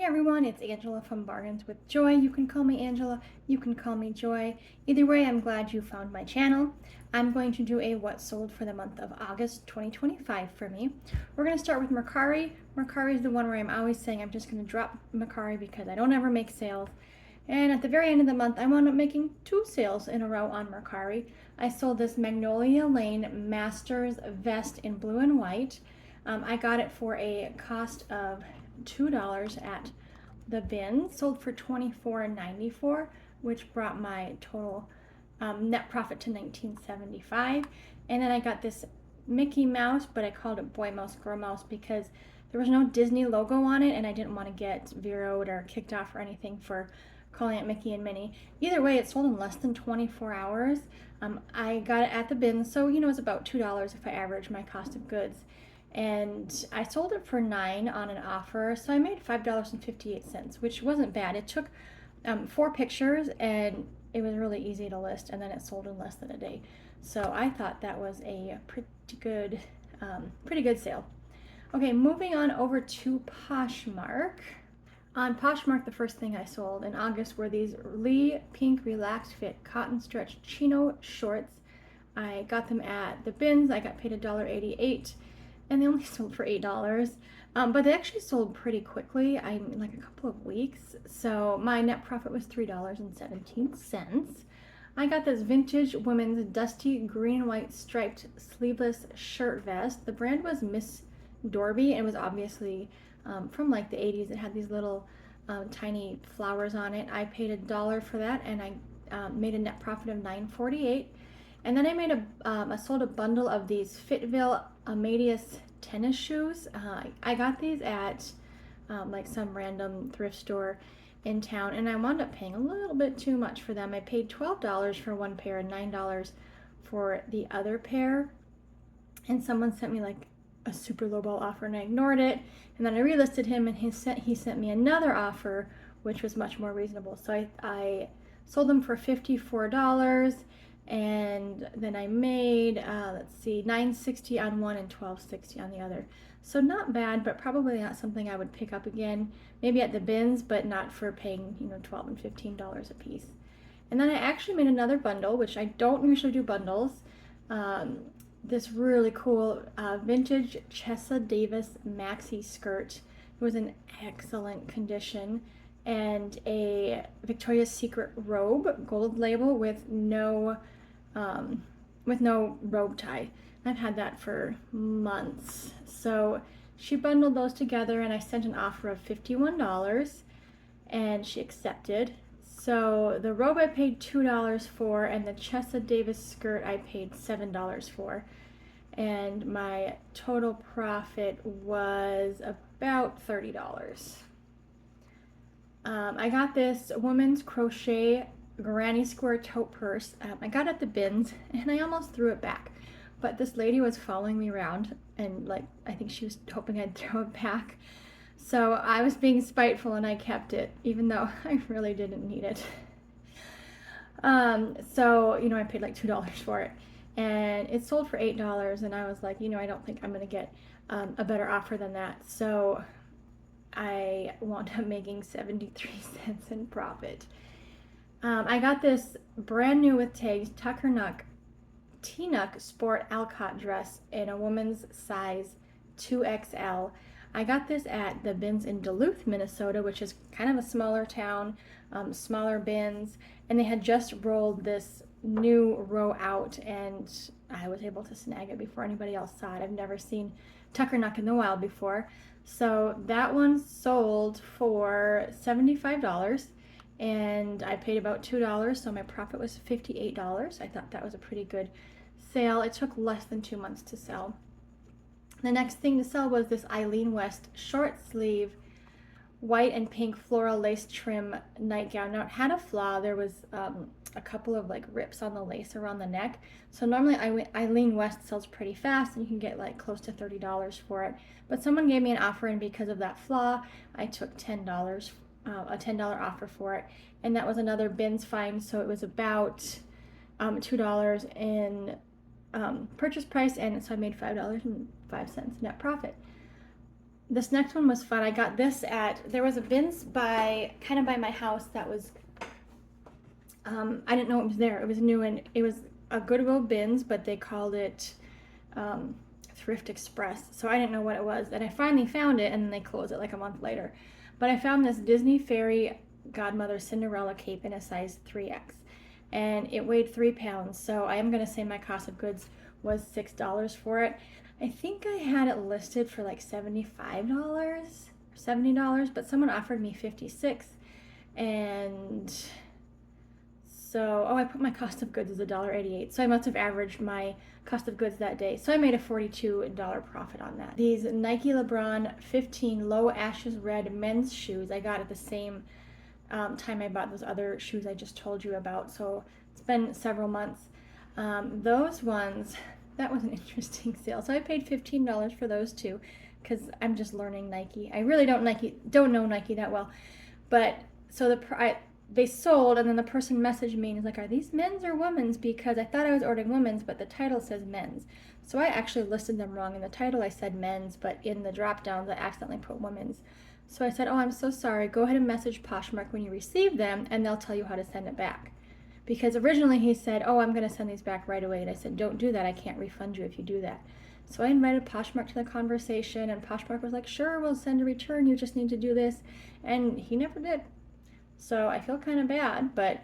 Hey everyone, it's Angela from Bargains with Joy. You can call me Angela, you can call me Joy. Either way, I'm glad you found my channel. I'm going to do a what sold for the month of August 2025 for me. We're going to start with Mercari. Mercari is the one where I'm always saying I'm just going to drop Mercari because I don't ever make sales. And at the very end of the month, I wound up making 2 sales in a row on Mercari. I sold this Magnolia Lane Masters vest in blue and white. I got it for a cost of $2 at the bin, sold for $24.94, which brought my total net profit to $19.75. And then I got this Mickey Mouse, but I called it Boy Mouse Girl Mouse because there was no Disney logo on it and I didn't want to get veroed or kicked off or anything for calling it Mickey and Minnie. Either way, it sold in less than 24 hours. I got it at the bin, so it's about $2 if I average my cost of goods. And I sold it for $9 on an offer, so I made $5.58, which wasn't bad. It took 4 pictures and it was really easy to list, and then it sold in less than a day. So I thought that was a pretty good sale. Okay, moving on over to Poshmark. On Poshmark, the first thing I sold in August were these Lee Pink Relaxed Fit Cotton Stretch Chino shorts. I got them at the bins. I got paid $1.88 and they only sold for $8. But they actually sold pretty quickly, in like a couple of weeks. So my net profit was $3.17. I got this vintage women's dusty green and white striped sleeveless shirt vest. The brand was Miss Dorby, and it was obviously from like the 80s. It had these little tiny flowers on it. I paid $1 for that, and I made a net profit of $9.48. And then I made I sold a bundle of these Fitville Amadeus tennis shoes. I got these at like some random thrift store in town, and I wound up paying a little bit too much for them. I paid $12 for one pair and $9 for the other pair. And someone sent me like a super lowball offer, and I ignored it. And then I relisted him, and he sent me another offer, which was much more reasonable. So I sold them for $54. And then I made $9.60 on one and $12.60 on the other. So not bad, but probably not something I would pick up again. Maybe at the bins, but not for paying $12 and $15 a piece. And then I actually made another bundle, which I don't usually do bundles. This really cool vintage Chessa Davis maxi skirt. It was in excellent condition, and a Victoria's Secret robe, gold label, with no robe tie. I've had that for months. So she bundled those together, and I sent an offer of $51, and she accepted. So the robe I paid $2 for, and the Chessa Davis skirt I paid $7 for. And my total profit was about $30. I got this woman's crochet granny square tote purse. I got it at the bins, and I almost threw it back. But this lady was following me around, and I think she was hoping I'd throw it back. So I was being spiteful, and I kept it, even though I really didn't need it. So I paid like $2 for it, and it sold for $8, and I was like, I don't think I'm gonna get a better offer than that. So I wound up making 73 cents in profit. I got this brand new with tags Tucker T-Nuck Sport Alcott dress in a woman's size 2XL. I got this at the bins in Duluth, Minnesota, which is kind of a smaller town, smaller bins, and they had just rolled this new row out, and I was able to snag it before anybody else saw it. I've never seen Tucker in the wild before. So that one sold for $75, and I paid about $2, so my profit was $58. I thought that was a pretty good sale. It took less than 2 months to sell. The next thing to sell was this Eileen West short sleeve white and pink floral lace trim nightgown. Now it had a flaw. There was a couple of rips on the lace around the neck. So normally Eileen West sells pretty fast, and you can get close to $30 for it. But someone gave me an offer, and because of that flaw, I took $10, a $10 offer for it. And that was another bins find, so it was about $2 in purchase price, and so I made $5.05 net profit. This next one was fun. I got this there was a bins kind of by my house that was, I didn't know it was there. It was new, and it was a Goodwill bins, but they called it Thrift Express. So I didn't know what it was. And I finally found it, and then they closed it like a month later. But I found this Disney Fairy Godmother Cinderella cape in a size 3X. And it weighed 3 pounds. So I am going to say my cost of goods was $6 for it. I think I had it listed for like $75, $70, but someone offered me $56. And so, I put my cost of goods as $1.88. So I must have averaged my cost of goods that day. So I made a $42 profit on that. These Nike LeBron 15 Low Ashes Red men's shoes I got at the same time I bought those other shoes I just told you about. So it's been several months. Those ones, that was an interesting sale. So I paid $15 for those two because I'm just learning Nike. I really don't know Nike that well. But so they sold, and then the person messaged me and was like, are these men's or women's? Because I thought I was ordering women's, but the title says men's. So I actually listed them wrong. In the title I said men's, but in the drop downs I accidentally put women's. So I said, oh, I'm so sorry. Go ahead and message Poshmark when you receive them, and they'll tell you how to send it back. Because originally he said, oh, I'm going to send these back right away. And I said, don't do that. I can't refund you if you do that. So I invited Poshmark to the conversation, and Poshmark was like, sure, we'll send a return. You just need to do this. And he never did. So I feel kind of bad, but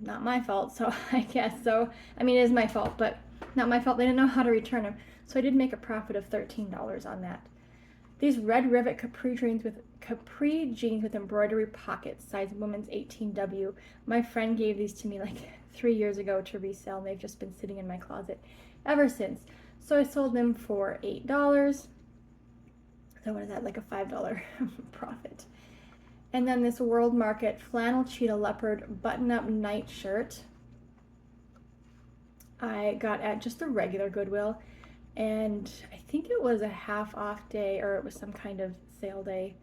not my fault. So I guess so. I mean, it is my fault, but not my fault. They didn't know how to return them. So I did make a profit of $13 on that. These red rivet capri jeans with embroidery pockets, size women's 18W. My friend gave these to me like 3 years ago to resell, and they've just been sitting in my closet ever since. So I sold them for $8. So what is that, like a $5 profit? And then this World Market flannel cheetah leopard button-up night shirt I got at just a regular Goodwill. And I think it was a half off day, or it was some kind of sale day.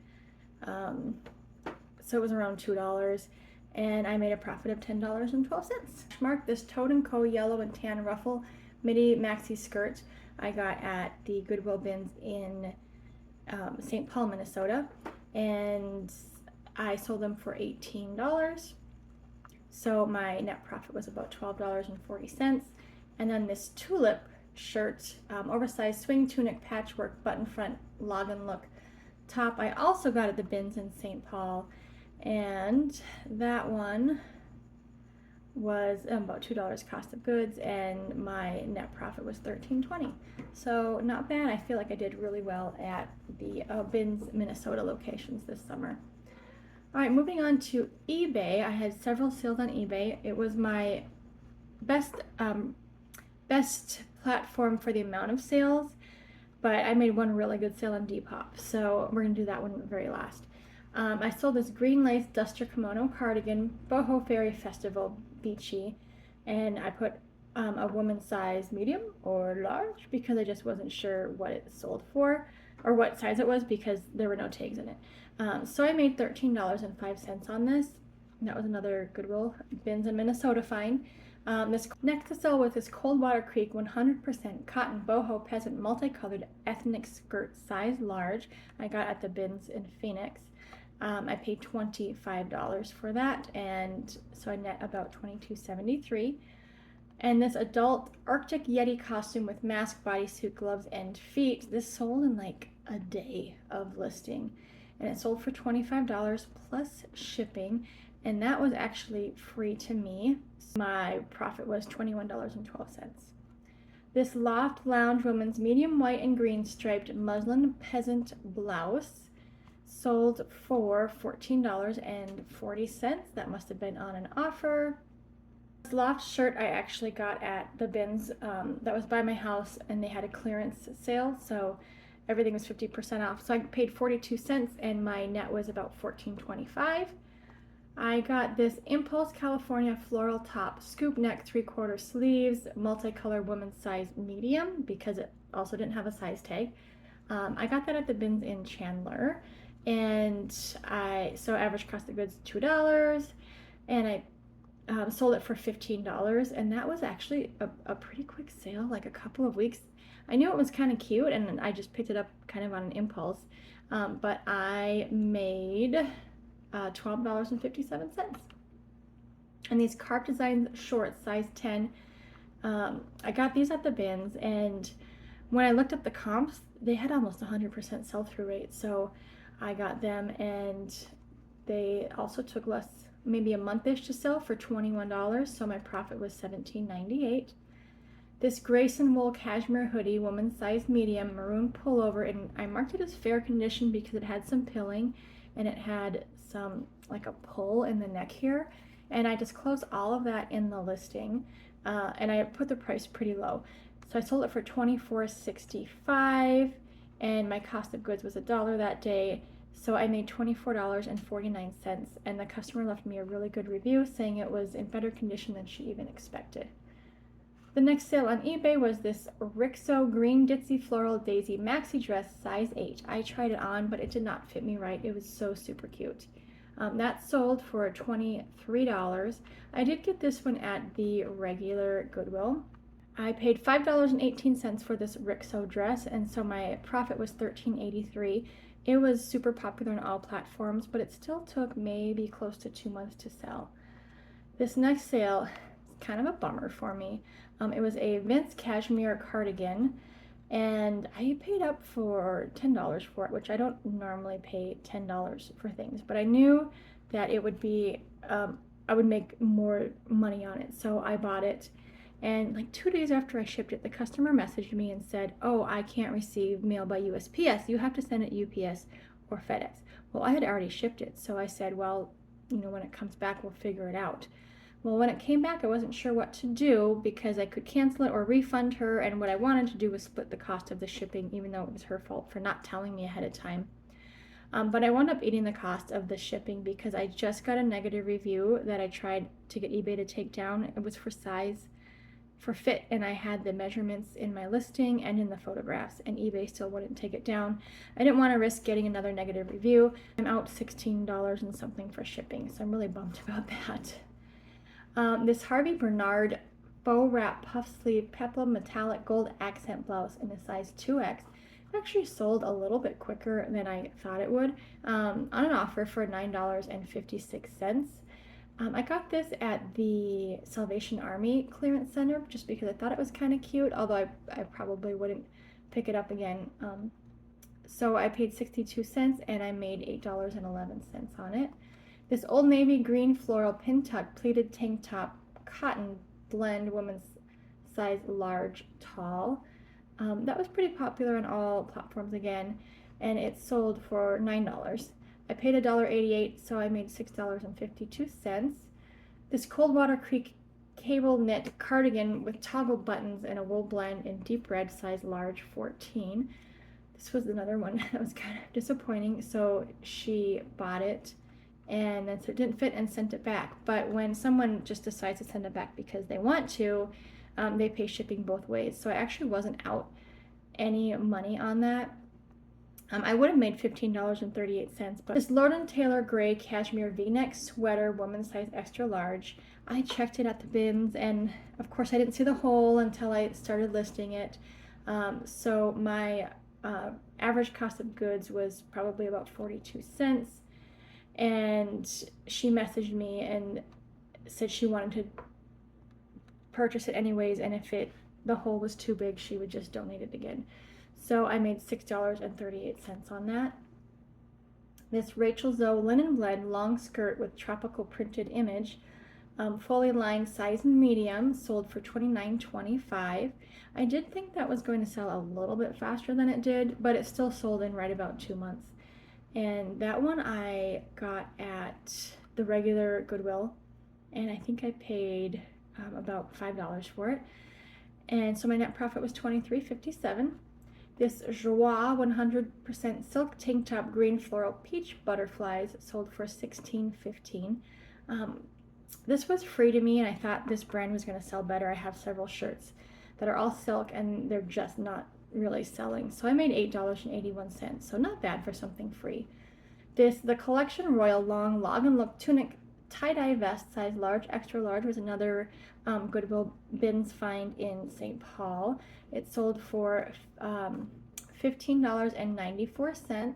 So it was around $2. And I made a profit of $10.12. Mark this Toad & Co. yellow and tan ruffle midi maxi skirt I got at the Goodwill bins in St. Paul, Minnesota. And I sold them for $18. So my net profit was about $12.40. And then this tulip shirt, oversized swing tunic patchwork button front login look top, I also got at the bins in St. Paul, and that one was about $2 cost of goods, and my net profit was $13.20. So not bad. I feel like I did really well at the bins Minnesota locations this summer. All right, moving on to eBay. I had several sales on eBay. It was my best platform for the amount of sales, but I made one really good sale on Depop, so we're gonna do that one very last. I sold this green lace duster kimono cardigan, Boho Fairy Festival Beachy, and I put a woman's size medium or large because I just wasn't sure what it sold for or what size it was because there were no tags in it. So I made $13.05 on this. That was another Goodwill bins in Minnesota find. This next to sell was this Coldwater Creek 100% cotton boho peasant multicolored ethnic skirt size large I got at the bins in Phoenix. I paid $25 for that, and so I net about $22.73. And this adult Arctic Yeti costume with mask, bodysuit, gloves, and feet, this sold in like a day of listing, and it sold for $25 plus shipping, and that was actually free to me. My profit was $21.12. This Loft Lounge woman's medium white and green striped muslin peasant blouse sold for $14.40. That must have been on an offer. This Loft shirt I actually got at the bins that was by my house, and they had a clearance sale, so everything was 50% off. So I paid 42 cents, and my net was about $14.25. I got this Impulse California floral top, scoop neck, 3/4 sleeves, multicolor women's size medium because it also didn't have a size tag. I got that at the bins in Chandler, and so average cost of goods $2, and I sold it for $15, and that was actually a pretty quick sale, like a couple of weeks. I knew it was kind of cute, and I just picked it up kind of on an impulse. But I made $12.57. And these Carp Designs shorts, size 10, I got these at the bins, and when I looked up the comps, they had almost 100% sell-through rate. So I got them, and they also took less, maybe a month-ish to sell, for $21. So my profit was $17.98. This Grayson wool cashmere hoodie, woman's size medium, maroon pullover, and I marked it as fair condition because it had some pilling and it had some, like a pull in the neck here. And I disclosed all of that in the listing, and I put the price pretty low. So I sold it for $24.65, and my cost of goods was $1 that day. So I made $24.49, and the customer left me a really good review saying it was in better condition than she even expected. The next sale on eBay was this Rixo green ditzy floral daisy maxi dress, size 8. I tried it on, but it did not fit me right. It was so super cute. That sold for $23. I did get this one at the regular Goodwill. I paid $5.18 for this Rixo dress, and so my profit was $13.83. It was super popular on all platforms, but it still took maybe close to 2 months to sell. This next sale is kind of a bummer for me. It was a Vince cashmere cardigan, and I paid up for $10 for it, which I don't normally pay $10 for things, but I knew that it would be, I would make more money on it, so I bought it. And like 2 days after I shipped it, the customer messaged me and said, "Oh, I can't receive mail by USPS. You have to send it UPS or FedEx." Well, I had already shipped it, so I said, well, when it comes back, we'll figure it out. Well, when it came back, I wasn't sure what to do because I could cancel it or refund her, and what I wanted to do was split the cost of the shipping, even though it was her fault for not telling me ahead of time. But I wound up eating the cost of the shipping because I just got a negative review that I tried to get eBay to take down. It was for size, for fit, and I had the measurements in my listing and in the photographs, and eBay still wouldn't take it down. I didn't want to risk getting another negative review. I'm out $16 and something for shipping, so I'm really bummed about that. This Harvey Bernard faux wrap puff sleeve peplum metallic gold accent blouse in a size 2X actually sold a little bit quicker than I thought it would, on an offer for $9.56. I got this at the Salvation Army clearance center just because I thought it was kind of cute, although I probably wouldn't pick it up again. So I paid 62 cents and I made $8.11 on it. This Old Navy green floral pin tuck pleated tank top cotton blend, women's size large tall. That was pretty popular on all platforms again, and it sold for $9. I paid $1.88, so I made $6.52. This Coldwater Creek cable knit cardigan with toggle buttons and a wool blend in deep red, size large 14. This was another one that was kind of disappointing. So she bought it, and then so it didn't fit and sent it back. But when someone just decides to send it back because they want to, they pay shipping both ways. So I actually wasn't out any money on that. I would have made $15.38, but this Lord & Taylor gray cashmere v-neck sweater, woman's size extra large, I checked it at the bins, and of course I didn't see the hole until I started listing it. So my average cost of goods was probably about 42 cents, and she messaged me and said she wanted to purchase it anyways, and if the hole was too big, she would just donate it again. So I made $6.38 on that. This Rachel Zoe linen blend long skirt with tropical printed image, fully lined, size medium, sold for $29.25. I did think that was going to sell a little bit faster than it did, but it still sold in right about 2 months. And that one I got at the regular Goodwill, and I think I paid about $5 for it. And so my net profit was $23.57. This Joie 100% silk tank top green floral peach butterflies sold for $16.15. This was free to me, and I thought this brand was going to sell better. I have several shirts that are all silk, and they're just not really selling. So I made $8.81, so not bad for something free. The Collection Royal long log and look tunic tie-dye vest, size large, extra large, was another Goodwill Bins find in St. Paul. It sold for $15.94.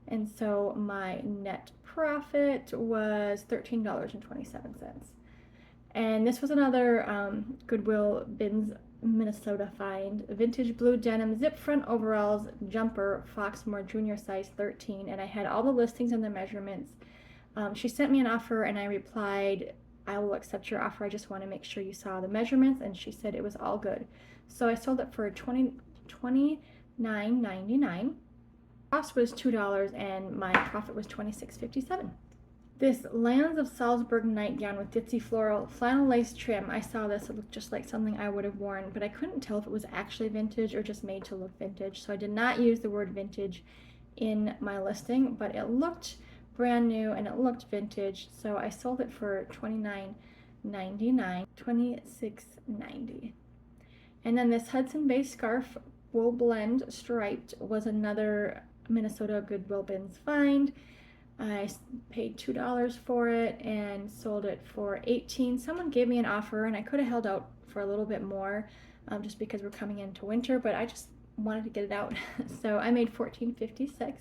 And so my net profit was $13.27. And this was another Goodwill Bins Minnesota find. Vintage blue denim zip front overalls jumper, Foxmore junior size 13. And I had all the listings and the measurements. She sent me an offer and I replied, I will accept your offer. I just want to make sure you saw the measurements. And she said it was all good. So I sold it for $29.99. Cost was $2 and my profit was $26.57. This Lands of Salzburg nightgown with ditzy floral flannel lace trim. I saw this, it looked just like something I would have worn, but I couldn't tell if it was actually vintage or just made to look vintage. So I did not use the word vintage in my listing, but it looked brand new and it looked vintage. So I sold it for $29.99, $26.90. And then this Hudson Bay scarf wool blend striped was another Minnesota Goodwill Bins find. I paid $2 for it and sold it for $18. Someone gave me an offer and I could have held out for a little bit more just because we're coming into winter, but I just wanted to get it out. So I made $14.56.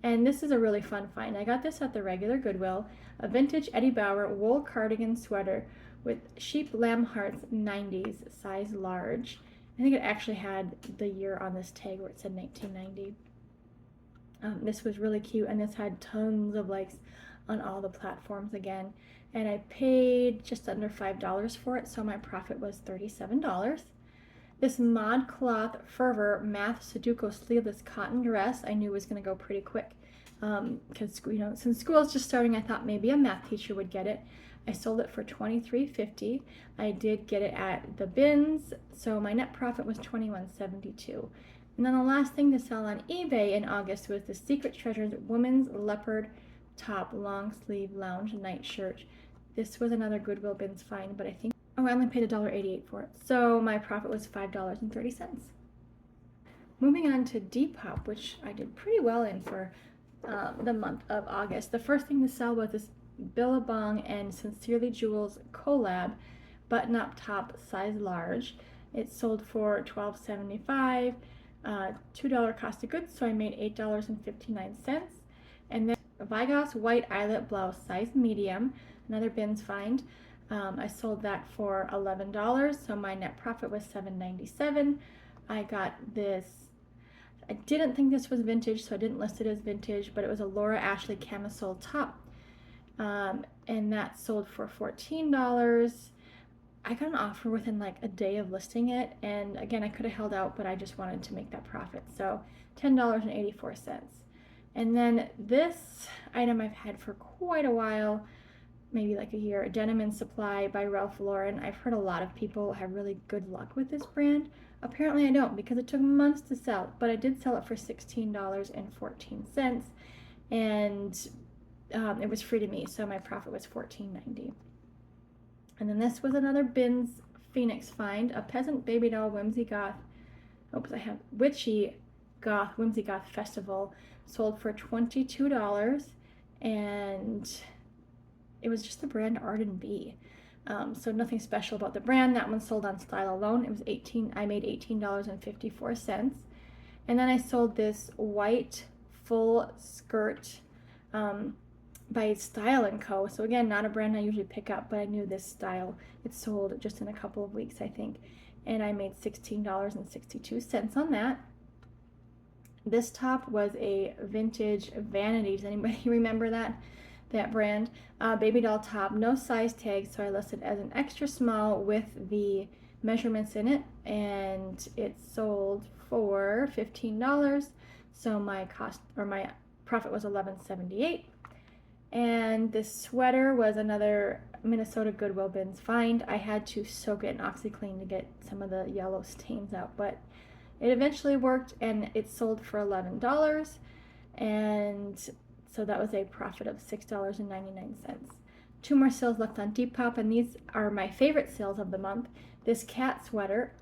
And this is a really fun find. I got this at the regular Goodwill, a vintage Eddie Bauer wool cardigan sweater with sheep lamb hearts 90s, size large. I think it actually had the year on this tag where it said 1990. This was really cute, and this had tons of likes on all the platforms again. And I paid just under $5 for it, so my profit was $37. This ModCloth Fervor Math Sudoku sleeveless cotton dress I knew was going to go pretty quick. Because since school is just starting, I thought maybe a math teacher would get it. I sold it for $23.50. I did get it at the bins, so my net profit was $21.72. And then the last thing to sell on eBay in August was the Secret Treasures women's leopard top long sleeve lounge night shirt. This was another Goodwill Bins find, but I only paid $1.88 for it. So my profit was $5.30. Moving on to Depop, which I did pretty well in for the month of August. The first thing to sell was this Billabong and Sincerely Jewels collab button-up top size large. It sold for $12.75. $2 cost of goods, so I made $8.59. And then Vigos white eyelet blouse size medium, another bins find. I sold that for $11, so my net profit was $7.97. I got this. I didn't think this was vintage, so I didn't list it as vintage, but it was a Laura Ashley camisole top, and that sold for $14. I got an offer within like a day of listing it, and again, I could have held out, but I just wanted to make that profit, so $10.84. And then this item I've had for quite a while, maybe like a year, Denim and Supply by Ralph Lauren. I've heard a lot of people have really good luck with this brand. Apparently I don't, because it took months to sell, but I did sell it for $16.14, and it was free to me, so my profit was $14.90. And then this was another Bins Phoenix find, a peasant baby doll whimsy goth, witchy goth whimsy goth festival, sold for $22, and it was just the brand Arden B. So nothing special about the brand. That one sold on Style alone. It was I made $18.54. And then I sold this white full skirt by Style & Co. So again, not a brand I usually pick up, but I knew this style. It sold just in a couple of weeks, I think. And I made $16.62 on that. This top was a vintage Vanity. Does anybody remember that brand? Baby doll top, no size tag, so I listed as an extra small with the measurements in it, and it sold for $15. So my profit was $11.78. And this sweater was another Minnesota Goodwill Bins find. I had to soak it in OxyClean to get some of the yellow stains out, but it eventually worked, and it sold for $11. And so that was a profit of $6.99. Two more sales left on Depop, and these are my favorite sales of the month. This cat sweater,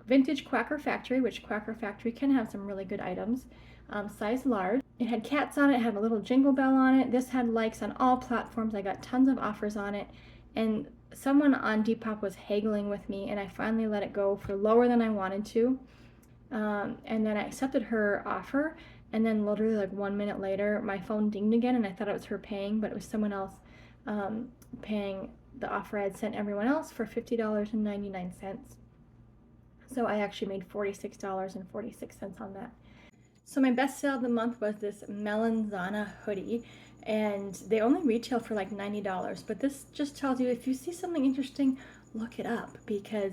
vintage Quaker Factory, which Quaker Factory can have some really good items, size large. It had cats on it, had a little jingle bell on it. This had likes on all platforms. I got tons of offers on it. And someone on Depop was haggling with me, and I finally let it go for lower than I wanted to. And then I accepted her offer. And then literally like 1 minute later, my phone dinged again, and I thought it was her paying, but it was someone else paying the offer I had sent everyone else for $50.99. So I actually made $46.46 on that. So my best sale of the month was this Melanzana hoodie, and they only retail for like $90. But this just tells you, if you see something interesting, look it up, because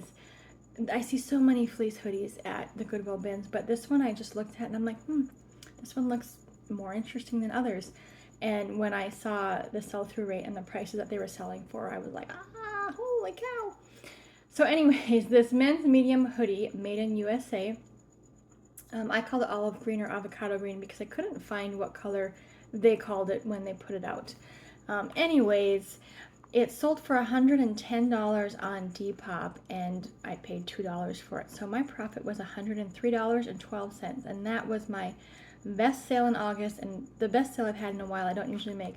I see so many fleece hoodies at the Goodwill bins, but this one I just looked at and I'm like, this one looks more interesting than others. And when I saw the sell-through rate and the prices that they were selling for, I was like, holy cow. So anyways, this men's medium hoodie made in USA. I called it olive green or avocado green because I couldn't find what color they called it when they put it out. Anyways, it sold for $110 on Depop, and I paid $2 for it. So my profit was $103.12, and that was my best sale in August, and the best sale I've had in a while. I don't usually make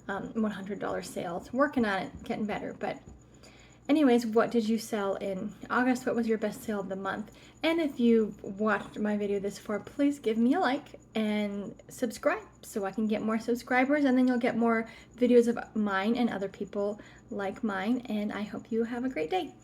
$100 sales. Working on it, getting better, but anyways, what did you sell in August? What was your best sale of the month? And if you watched my video this far, please give me a like and subscribe so I can get more subscribers, and then you'll get more videos of mine and other people like mine. And I hope you have a great day.